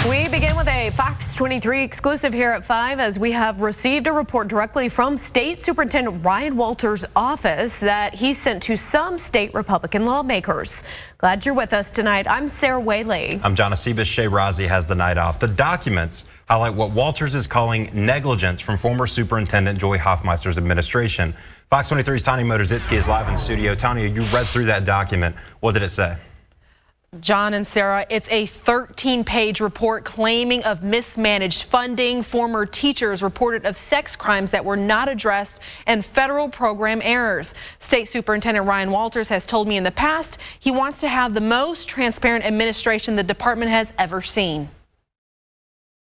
We begin with a Fox 23 exclusive here at 5 as we have received a report directly from State Superintendent Ryan Walters' office that he sent to some state Republican lawmakers. Glad you're with us tonight. I'm Sarah Whaley. I'm John Acebus. Shay Razi has the night off. The documents highlight what Walters is calling negligence from former Superintendent Joy Hoffmeister's administration. Fox 23's Tanya Motorzycki is live in the studio. Tanya, you read through that document. What did it say? John and Sarah, it's a 13-page report claiming of mismanaged funding. Former teachers reported of sex crimes that were not addressed and federal program errors. State Superintendent Ryan Walters has told me in the past he wants to have the most transparent administration the department has ever seen.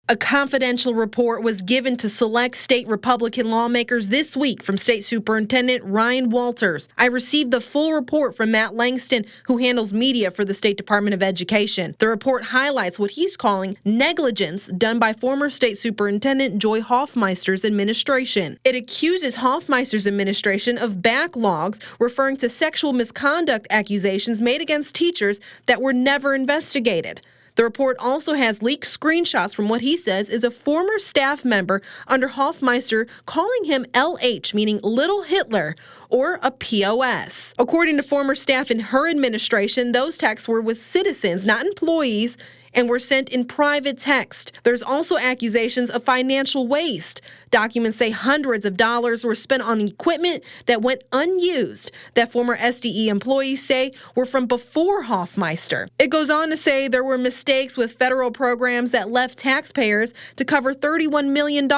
A confidential report was given to select state Republican lawmakers this week from State Superintendent Ryan Walters. I received the full report from Matt Langston, who handles media for the State Department of Education. The report highlights what he's calling negligence done by former State Superintendent Joy Hoffmeister's administration. It accuses Hoffmeister's administration of backlogs, referring to sexual misconduct accusations made against teachers that were never investigated. The report also has leaked screenshots from what he says is a former staff member under Hoffmeister calling him LH, meaning Little Hitler, or a POS. According to former staff in her administration, those texts were with citizens, not employees, and were sent in private text. There's also accusations of financial waste. Documents say hundreds of dollars were spent on equipment that went unused that former SDE employees say were from before Hoffmeister. It goes on to say there were mistakes with federal programs that left taxpayers to cover $31 million.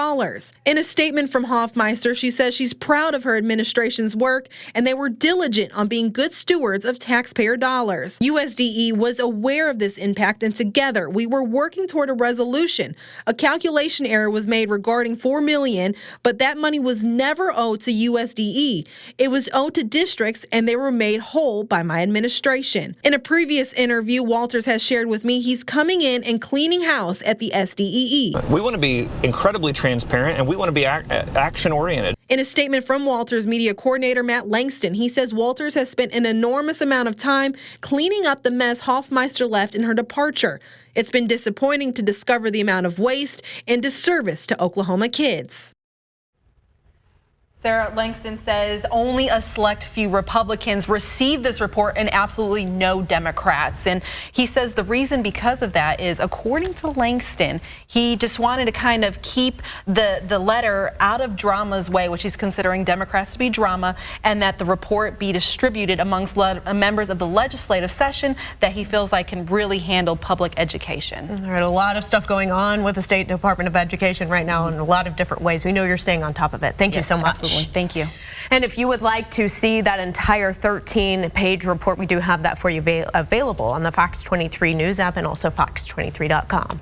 In a statement from Hoffmeister, she says she's proud of her administration's work and they were diligent on being good stewards of taxpayer dollars. USDE was aware of this impact and together we were working toward a resolution. A calculation error was made regarding $4 million, but that money was never owed to USDE. It was owed to districts, and they were made whole by my administration. In a previous interview, Walters has shared with me he's coming in and cleaning house at the SDEE. We want to be incredibly transparent, and we want to be action-oriented. In a statement from Walters' media coordinator, Matt Langston, he says Walters has spent an enormous amount of time cleaning up the mess Hoffmeister left in her departure. It's been disappointing to discover the amount of waste and disservice to Oklahoma kids. Sarah, Langston says only a select few Republicans received this report and absolutely no Democrats. And he says the reason because of that is, according to Langston, he just wanted to kind of keep the letter out of drama's way, which he's considering Democrats to be drama, and that the report be distributed amongst members of the legislative session that he feels like can really handle public education. All right, a lot of stuff going on with the State Department of Education right now in a lot of different ways. We know you're staying on top of it. Thank you so much. Absolutely. Thank you. And if you would like to see that entire 13-page report, we do have that for you available on the Fox 23 News app and also fox23.com.